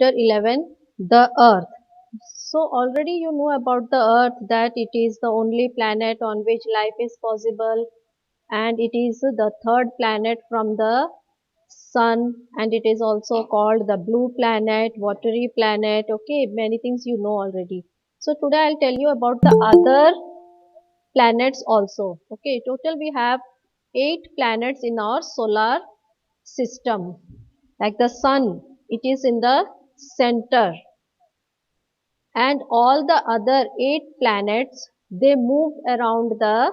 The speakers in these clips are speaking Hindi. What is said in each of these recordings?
Chapter 11, The Earth. So already you know about the Earth, that it is the only planet on which life is possible, and it is the third planet from the sun, and it is also called the blue planet, watery planet. Okay, many things you know already. So today I'll tell you about the other planets also. Okay, total we have 8 planets in our solar system. Like the sun, it is in the center, and all the other 8 planets, they move around the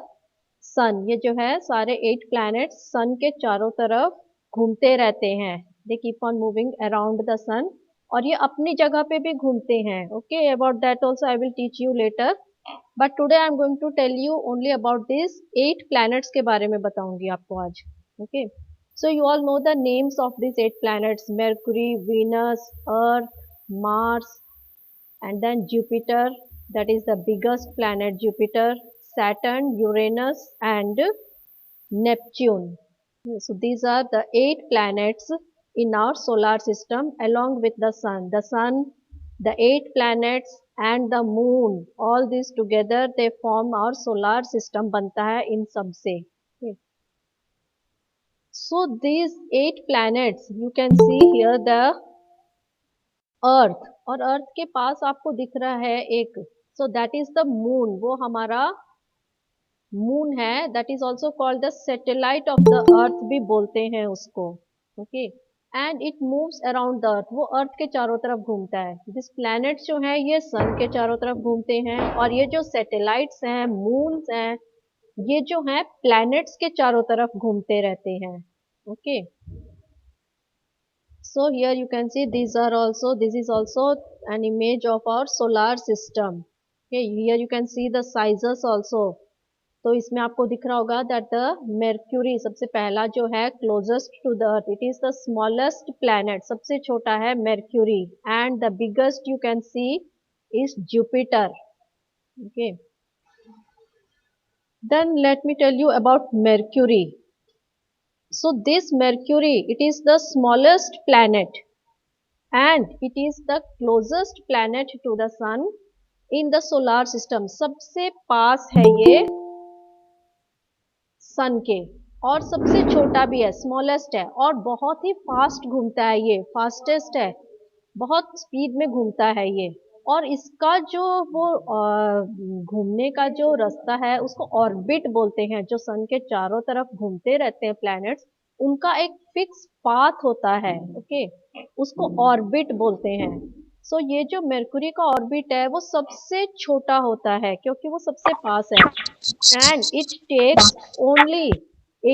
sun. ये जो है सारे 8 planets sun के चारों तरफ घूमते रहते हैं. They keep on moving around the sun, और ये अपनी जगह पे भी घूमते हैं. Okay, about that also I will teach you later. But today I am going to tell you only about these 8 planets के बारे में बताऊंगी आपको आज. Okay. So you all know the names of these 8 planets: Mercury, Venus, Earth, Mars, and then Jupiter, that is the biggest planet, Jupiter, Saturn, Uranus, and Neptune. So these are the 8 planets in our solar system along with the sun. The sun, the 8 planets, and the moon, all these together they form our solar system, बनता है इन सब से. Okay. So these 8 planets, you can see here the Earth, और Earth के पास आपको दिख रहा है एक, so that is the moon, वो हमारा moon है, that is also called the satellite of the Earth भी बोलते हैं उसको. Okay, and it moves around the Earth, वो Earth के चारों तरफ घूमता है. This planets जो है ये sun के चारों तरफ घूमते हैं, और ये जो satellites हैं, moons हैं, ये जो हैं planets के चारों तरफ घूमते रहते हैं. Okay. So here you can see this is also an image of our solar system. Okay, here you can see the sizes also. तो इसमें आपको दिख रहा होगा that the Mercury सबसे पहला जो है closest to the Earth, it is the smallest planet, सबसे छोटा है Mercury, and the biggest you can see is Jupiter. Okay. Then let me tell you about Mercury. So this Mercury, it is the smallest planet, and it is the closest planet to the sun in the solar system. सबसे पास है ये sun के, और सबसे छोटा भी है, smallest है, और बहुत ही fast घूमता है ये, fastest है, बहुत speed में घूमता है ये. और इसका जो वो घूमने का जो रास्ता है उसको ऑर्बिट बोलते हैं. जो सन के चारों तरफ घूमते रहते हैं प्लैनेट्स, उनका एक फिक्स पाथ होता है. ओके, उसको ऑर्बिट बोलते हैं. सो ये जो मेरकुरी का ऑर्बिट है वो सबसे छोटा होता है क्योंकि वो सबसे पास है, and it takes only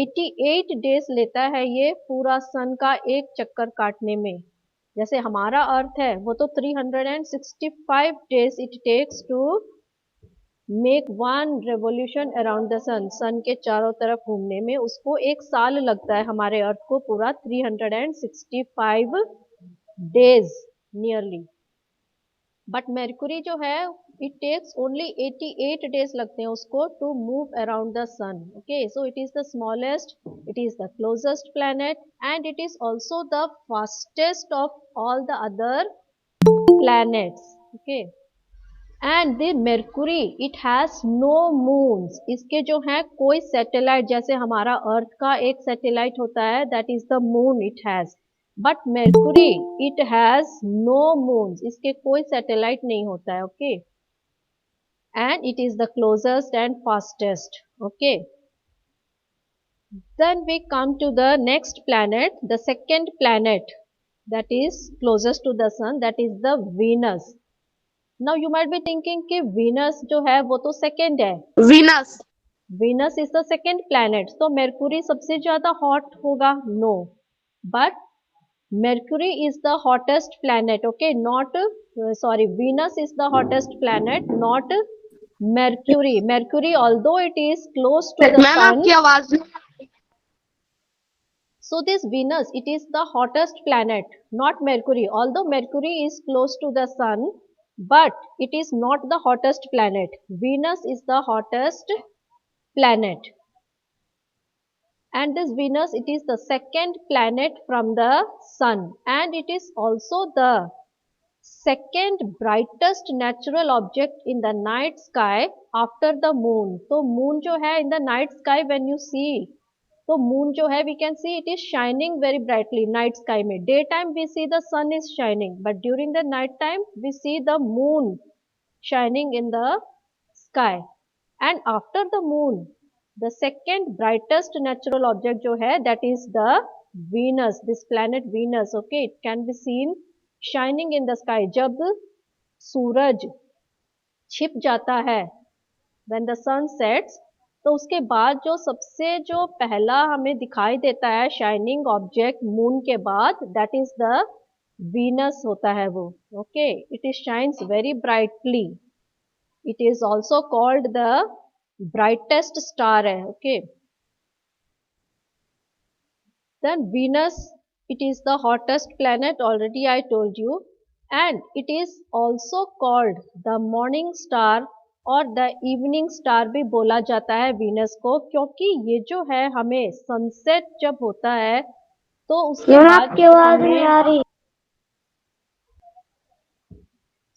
88 days लेता है ये पूरा सन का एक चक्कर काटने में. जैसे हमारा अर्थ है वो तो 365 days it takes to make one revolution around the sun. Sun के चारों तरफ घूमने में उसको एक साल लगता है, हमारे अर्थ को पूरा 365 डेज नियरली. बट मेरकुरी जो है इट टेक्स ओनली 88 डेज लगते हैं उसको to move around the sun. Okay, so it is the smallest, it is the closest planet, and it is also the fastest of all the other planets. Okay, and the Mercury, it has no moons. इसके जो है कोई सैटेलाइट, जैसे हमारा अर्थ का एक सैटेलाइट होता है, that is the moon it has, but Mercury it has no moons. इसके कोई सैटेलाइट नहीं होता है. Okay, and it is the closest and fastest. Okay, then we come to the next planet, the second planet that is closest to the sun, that is the Venus. Now you might be thinking कि Venus जो है वो तो second है. Venus. Venus is the second planet, तो Mercury सबसे ज़्यादा hot होगा? No, but Mercury is the hottest planet. Okay, not sorry, Venus is the hottest planet, not Mercury. Mercury, although it is close to the ma'am sun, आपकी आवाज नहीं. so this Venus, it is the hottest planet, not Mercury. Although Mercury is close to the sun, but it is not the hottest planet. Venus is the hottest planet. And this Venus, it is the second planet from the sun, and it is also the second brightest natural object in the night sky after the moon. तो मून जो है in the night sky when you see, तो मून जो है we can see it is shining very brightly night sky में। Day time we see the sun is shining, but during the night time we see the moon shining in the sky. And after the moon the second brightest natural object जो है that is the Venus, this planet Venus. Okay, it can be seen shining in the sky. जब सूरज छिप जाता है व्हेन द सन सेट्स, तो उसके बाद जो सबसे जो पहला हमें दिखाई देता है शाइनिंग ऑब्जेक्ट मून के बाद, दैट इज द वीनस होता है वो। Okay, it is shines very brightly, it is also called the brightest star है। Okay, then Venus, it is the hottest planet, already I told you, and it is also called the morning star और द इवनिंग स्टार भी बोला जाता है वीनस को, क्योंकि ये जो है हमें सनसेट जब होता है तो उसके बाद हमें,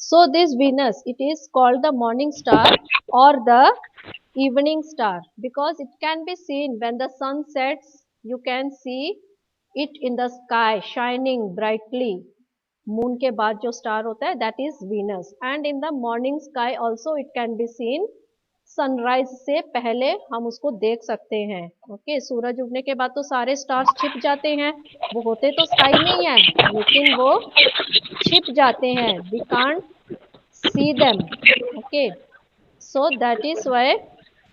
so this Venus, it is called the morning star or the evening star because it can be seen when the sun sets, you can see it in the sky shining brightly. Moon के बाद जो स्टार होता है that is Venus, and in the morning sky also it can be seen. Sunrise से पहले हम उसको देख सकते हैं। ओके, सूरज उगने के बाद तो सारे स्टार्स छिप जाते हैं, वो होते तो स्काई में ही हैं लेकिन वो छिप जाते हैं, we can't see them. Okay, so that is why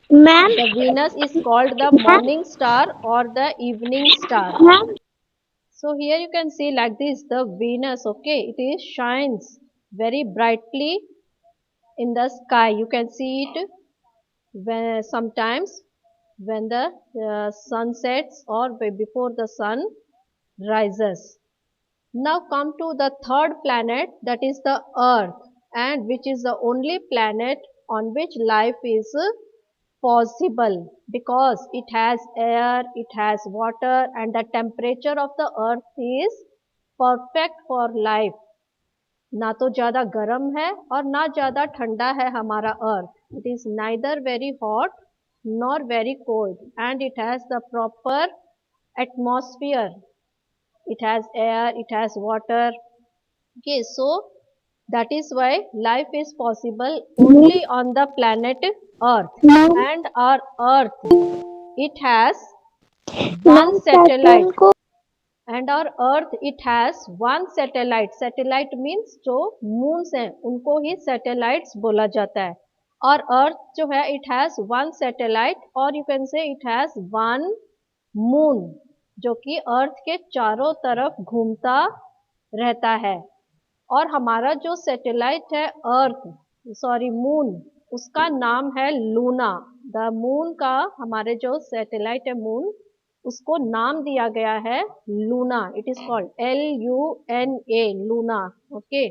the Venus is called the morning star or the evening star. So here you can see like this the Venus. Okay, it is shines very brightly in the sky. You can see it when sometimes when the sun sets or before the sun rises. Now come to the third planet, that is the Earth, and which is the only planet on which life is possible because it has air, it has water, and the temperature of the Earth is perfect for life. ना तो ज़्यादा गर्म है और ना ज़्यादा ठंडा है हमारा अर्थ. It is neither very hot nor very cold, and it has the proper atmosphere. It has air, it has water. Okay, so that is why life is possible only on the planet Earth. And our Earth, it has one satellite. And our Earth, it has one satellite. Satellite means जो moons हैं उनको ही satellites बोला जाता है. और Earth जो है it has one satellite, और you can say it has one moon, जो कि अर्थ के चारों तरफ घूमता रहता है. और हमारा जो सैटेलाइट है मून, उसका नाम है लूना. द मून का हमारे जो सैटेलाइट है मून, उसको नाम दिया गया है Luna. It is called LUNA, Luna. Okay,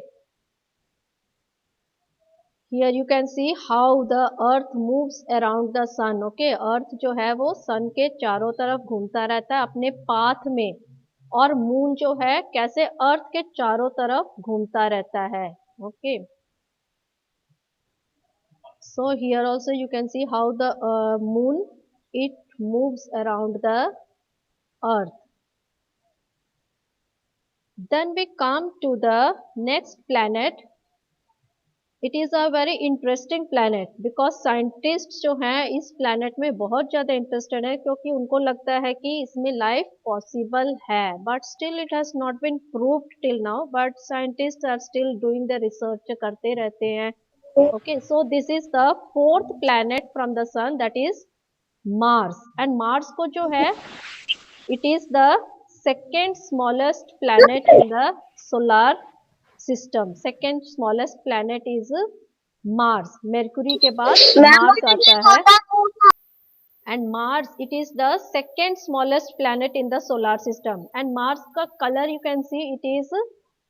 Here you can see how the earth moves around the sun. Okay, अर्थ जो है वो सन के चारों तरफ घूमता रहता है अपने पाथ में, और मून जो है कैसे अर्थ के चारों तरफ घूमता रहता है. Okay, so here also you can see how the moon, it moves around the earth. Then we come to the next planet. It is a very interesting planet because scientist जो हैं इस प्लानट में बहुत ज़्यादा इंटरेस्टेड है, क्योंकि उनको लगता है कि इसमें लाइफ पॉसिबल है, but still it has not been proved till now, but scientist are still doing the research, करते रहते हैं. Okay, so this is the fourth planet from the sun, that is Mars. And Mars को जो है it is the second smallest planet in the solar system. Second smallest planet is Mars. Mercury के बाद मार्स आता है, and Mars it is the second smallest planet in the solar system. And Mars का colour you can see it is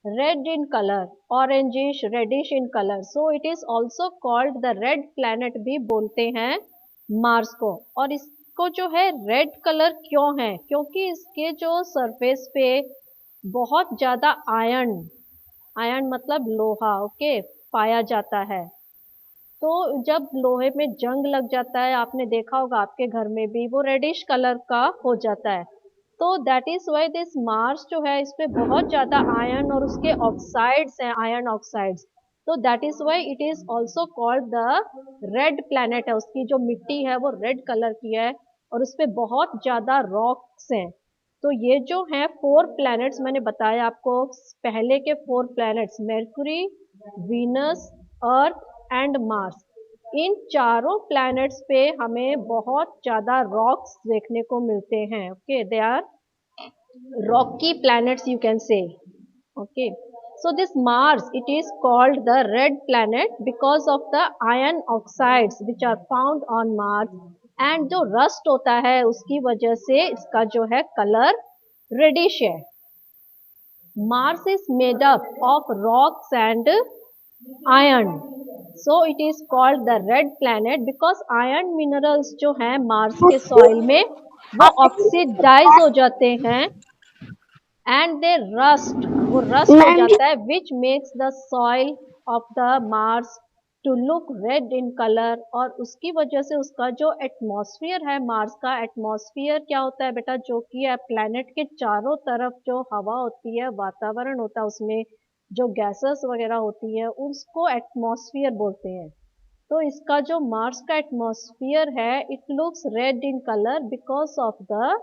red in colour, orangish reddish in colour. So it is also called the red planet भी बोलते हैं मार्स को. और इसको जो है रेड कलर क्यों है, क्योंकि इसके जो सरफेस पे बहुत ज़्यादा आयरन आयरन मतलब लोहा, ओके, पाया जाता है। तो जब लोहे में जंग लग जाता है, आपने देखा होगा आपके घर में भी, वो रेडिश कलर का हो जाता है। तो that is why this Mars जो है, इस पे बहुत ज्यादा आयरन और उसके ऑक्साइड्स हैं, आयरन ऑक्साइड्स। तो that is why it is also called the red planet है। उसकी जो मिट्टी है वो रेड कलर की है और उस पे बहुत ज्यादा रॉक्स हैं। तो ये जो है 4 प्लैनेट्स मैंने बताया आपको, पहले के 4 planets, Mercury, Venus, Earth and Mars. इन चारों प्लैनेट्स पे हमें बहुत ज्यादा रॉक्स देखने को मिलते हैं। Okay, they are rocky planets, you can say. Okay, so this Mars, it is called the red planet because of the iron oxides which are found on Mars, and जो rust होता है उसकी वजह से इसका जो है color reddish है। Mars is made up of rocks and iron, so it is called the red planet because iron minerals जो हैं मार्स के सॉइल में वो ऑक्सीडाइज हो जाते हैं एंड दे रस्ट, वो रस्ट हो जाता है, which makes the soil of the Mars to look red in colour. और उसकी वजह से उसका जो एटमॉस्फेयर है, मार्स का एटमॉस्फेयर क्या होता है बेटा, जो कि प्लैनेट के चारों तरफ जो हवा होती है, वातावरण होता है, उसमें जो गैसेस वगैरह होती है, उसको एटमॉस्फेयर बोलते हैं। तो इसका जो मार्स का एटमॉस्फेयर है, it looks red in colour because of the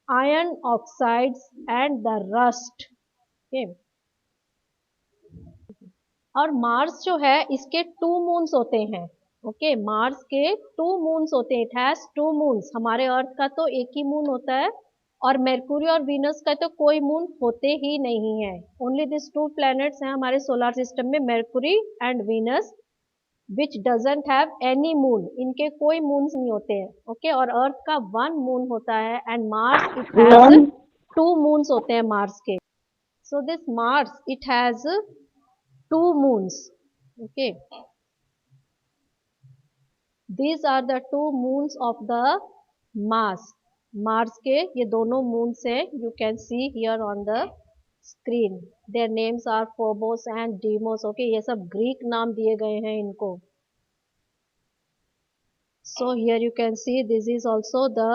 iron oxides and the rust. Okay. और मार्स जो है इसके 2 मून्स होते हैं। ओके, मार्स के 2 मून्स होते हैं, इट हैज 2 मून्स। हमारे अर्थ का तो एक ही मून होता है और मेरकुरी और वीनस का तो कोई मून होते ही नहीं है। ओनली दिस 2 प्लैनेट्स हैं हमारे सोलर सिस्टम में, Mercury and Venus, which doesn't have any moon, इनके कोई मून्स नहीं होते हैं। ओके, और अर्थ का 1 मून होता है and Mars it has 2 moons होते हैं मार्स के। So this Mars it has 2 moons. Okay, these are the 2 moons of the Mars. Mars के ये दोनों मून्स हैं, you can see here on the screen. Their names are Phobos and Deimos. Okay, ये सब ग्रीक नाम दिए गए हैं इनको। So here you can see this is also the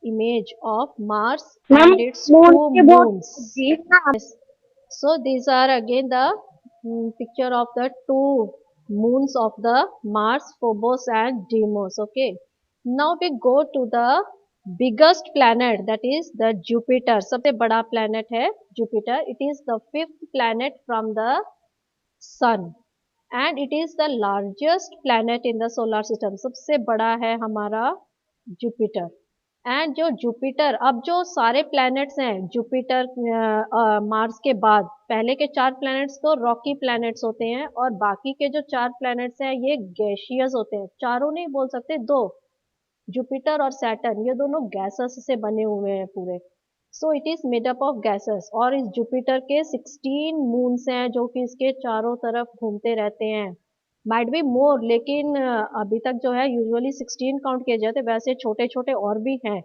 image of Mars and its 2 moons. Yes. So these are again the picture of the 2 moons of the Mars, Phobos and Deimos. Okay. Now we go to the biggest planet, that is the Jupiter. सबसे बड़ा planet है Jupiter. It is the 5th planet from the Sun. And it is the largest planet in the solar system. सबसे बड़ा है हमारा जुपिटर। एंड जो जुपिटर, अब जो सारे प्लैनेट्स हैं जुपिटर मार्स के बाद, पहले के 4 प्लैनेट्स तो रॉकी प्लैनेट्स होते हैं और बाकी के जो 4 प्लैनेट्स हैं ये गैशियस होते हैं। चारों नहीं बोल सकते, 2, जुपिटर और सैटर्न, ये दोनों गैसेस से बने हुए हैं पूरे। सो it is made up of gases. और इस जुपिटर के 16 मून्स हैं जो कि इसके चारों तरफ घूमते रहते हैं। माइट बी मोर, लेकिन अभी तक जो है यूजुअली 16 काउंट किए जाते हैं, वैसे छोटे छोटे और भी हैं,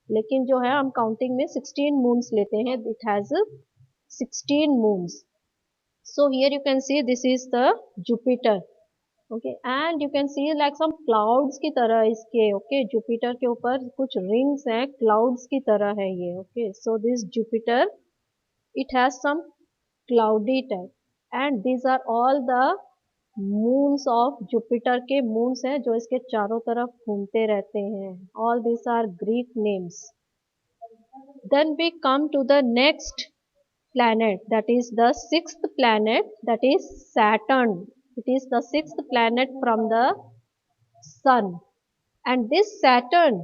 लेकिन जो है हम काउंटिंग में 16 मून्स लेते हैं। It has 16 moons. So here you can see this is the Jupiter. Okay, and you can see like some clouds की तरह इसके, ओके, जुपिटर के ऊपर कुछ रिंग्स हैं, क्लाउड्स की तरह है ये। Okay, so this Jupiter it has some cloudy type and these are all the moons of Jupiter के मून्स हैं जो इसके चारों तरफ घूमते रहते हैं। All this are Greek names. Then we come to the next planet, that is the 6th planet, that is Saturn. It is the 6th planet from the sun, and this Saturn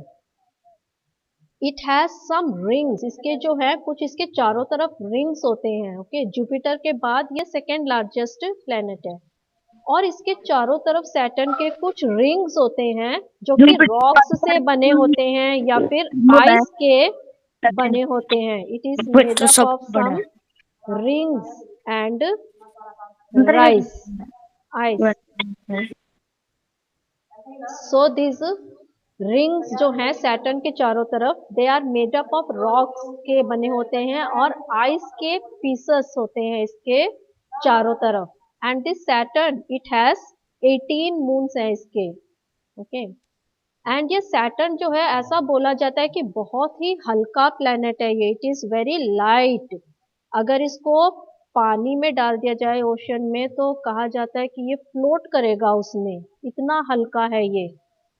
it has some rings. इसके जो है कुछ इसके चारों तरफ रिंग्स होते हैं। ओके, जुपिटर के बाद ये सेकेंड लार्जेस्ट प्लेनेट है और इसके चारों तरफ सैटर्न के कुछ रिंग्स होते हैं जो कि रॉक्स से बने होते हैं या फिर आइस के बने होते हैं। It is made up of some rings and rice ice. So these rings जो हैं सैटर्न के चारों तरफ, they are made up of rocks के बने होते हैं और आइस के पीसेस होते हैं इसके चारों तरफ। And this Saturn it has 18 moons है इसके। ओके, एंड ये सैटर्न जो है ऐसा बोला जाता है कि बहुत ही हल्का प्लेनेट है ये, इट इज वेरी लाइट। अगर इसको पानी में डाल दिया जाए ओशन में तो कहा जाता है कि ये फ्लोट करेगा उसमें, इतना हल्का है ये।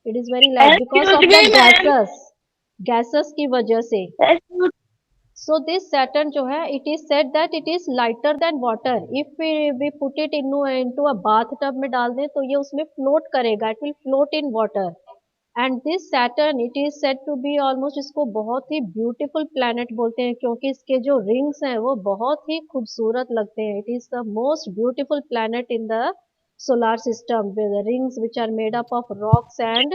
It is very light because of the gases की वजह से। सो दिस सैटर्न जो है it is said that it is lighter than water. If we put it into a bathtub में डाल दें तो ये उसमें फ्लोट करेगा, it will float in water. And this Saturn it is said to be almost, इसको बहुत ही ब्यूटीफुल प्लैनेट बोलते हैं क्योंकि इसके जो रिंग्स हैं वो बहुत ही खूबसूरत लगते हैं। It is the most beautiful planet in the solar system with the rings which are made up of rocks and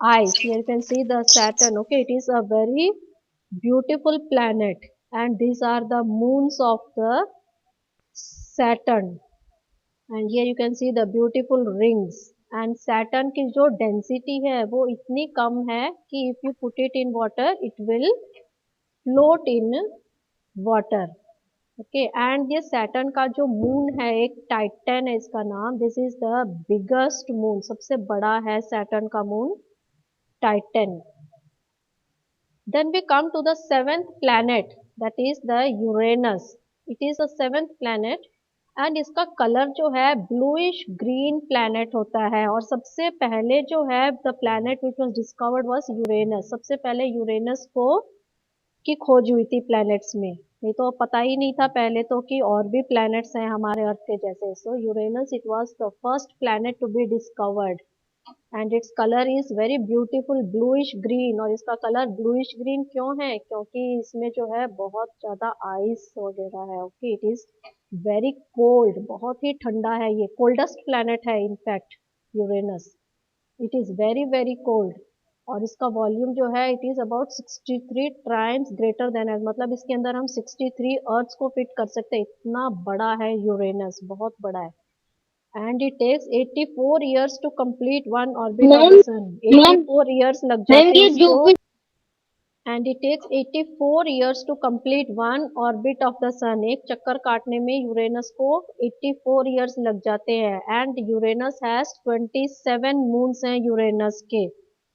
ice. Here you can see the Saturn. Okay, it is a very beautiful planet and these are the moons of the Saturn. And here you can see the beautiful rings. And Saturn की जो density है वो इतनी कम है कि if you put it in water it will float in water. Okay, and ये सैटर्न का जो मून है एक टाइटन है इसका नाम। This is the biggest moon, सबसे बड़ा है सैटर्न का moon Titan. Then we come to the seventh planet that is the Uranus. It is the seventh planet and इसका कलर जो है ब्लूइश ग्रीन प्लैनेट होता है। और सबसे पहले जो है the planet which was discovered was Uranus. सबसे पहले यूरेनस को की खोज हुई थी प्लैनेट्स में, नहीं तो पता ही नहीं था पहले तो कि और भी प्लैनेट्स हैं हमारे अर्थ के जैसे। So Uranus it was the first planet to be discovered and its colour is very beautiful bluish green. और इसका कलर ब्लूइश ग्रीन क्यों है, क्योंकि इसमें जो है बहुत ज़्यादा आइस वगैरह है। Okay, it is very cold, बहुत ही ठंडा है ये, कोल्डेस्ट प्लैनेट है in fact Uranus. It is very very cold. और इसका वॉल्यूम जो है it is about 63 times greater than Earth. मतलब इसके अंदर हम 63 अर्थ्स को फिट कर सकते हैं, इतना बड़ा है यूरेनस, बहुत बड़ा है। And it takes 84 years to complete one orbit of the sun. 84 years लग जाते हैं इसको। And it takes 84 years to complete one orbit of the sun. एक चक्कर काटने में यूरेनस को 84 इयर्स लग जाते हैं। एंड यूरेनस हैज 27 मून्स हैं यूरेनस के।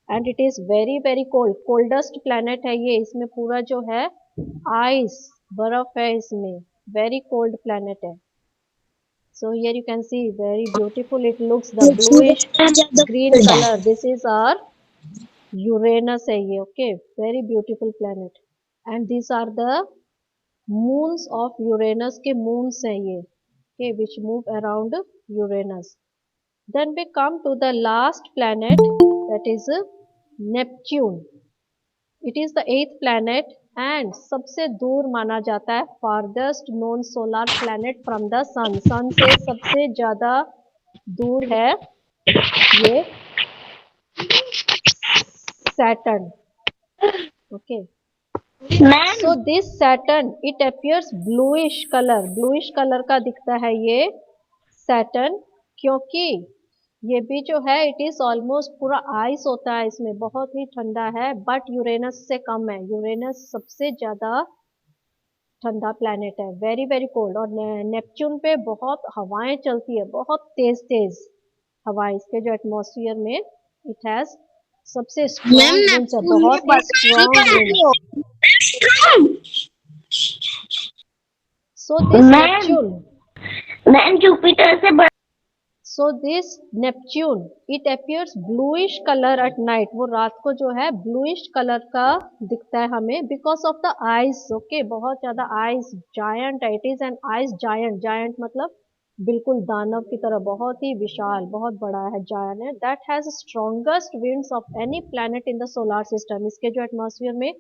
And it is very very cold, coldest planet है ये। इसमें पूरा जो है आइस, बर्फ है इसमें, वेरी कोल्ड प्लैनेट है। So here you can see very beautiful. It looks the bluish green color. This is our Uranus है ये। Okay, very beautiful planet. And these are the moons of Uranus के moons हैं ये। Okay, which move around Uranus. Then we come to the last planet that is Neptune. It is the eighth planet and सबसे दूर माना जाता है, farthest known solar planet from the sun. sun से सबसे ज़्यादा दूर है ये Saturn. Okay. So this Saturn it appears bluish color. Bluish color का दिखता है ये Saturn क्योंकि ये भी जो है इट इज ऑलमोस्ट पूरा आइस होता है इसमें, बहुत ही ठंडा है। बट यूरेनस से कम है, यूरेनस सबसे ज्यादा ठंडा प्लैनेट है, वेरी वेरी कोल्ड। और नेपच्यून पे बहुत हवाएं चलती है, बहुत तेज तेज हवाएं। इसके जो एटमॉस्फेयर में इट हैज सबसे स्ट्रॉन्ग विंड्स है, बहुत ही strong winds. So this Neptune Jupiter से So this Neptune it appears bluish color at night. वो रात को जो है bluish color का दिखता है हमें because of the ice. Okay, बहुत ज़्यादा ice giant है, it is an ice giant. Giant मतलब बिल्कुल दानव की तरह, बहुत ही विशाल, बहुत बड़ा है, giant है। That has strongest winds of any planet in the solar system. इसके जो एटमॉस्फेयर में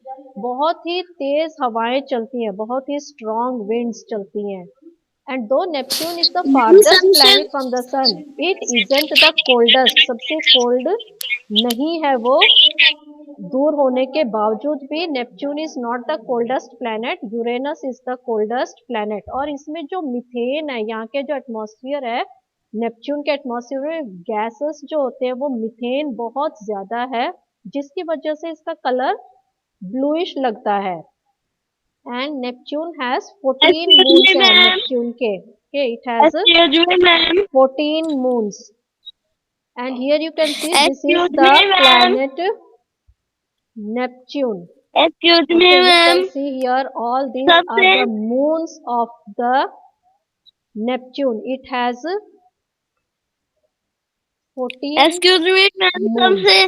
बहुत ही तेज हवाएं चलती हैं, बहुत ही strong winds चलती हैं। And though Neptune is the farthest planet from the sun, it isn't the coldest. सबसे cold नहीं है वो, दूर होने के बावजूद भी Neptune is not the coldest planet. Uranus is the coldest planet. और इसमें जो मीथेन है, यहाँ के जो एटमॉस्फेयर है, नेपच्यून के एटमॉस्फेयर में गैसेस जो होते हैं वो मीथेन बहुत ज्यादा है, जिसकी वजह से इसका कलर ब्लूइश लगता है। एंड नेपच्यून हैज 14 मून्स हैं नेपच्यून के। Okay, it has Excuse me, ma'am. 14 moons. And here you can see this is Excuse the me, ma'am. planet Neptune. Excuse me, Okay, you can ma'am. see here all these are सबसे the moons of the Neptune. It has 14 Excuse me, ma'am. सबसे moons.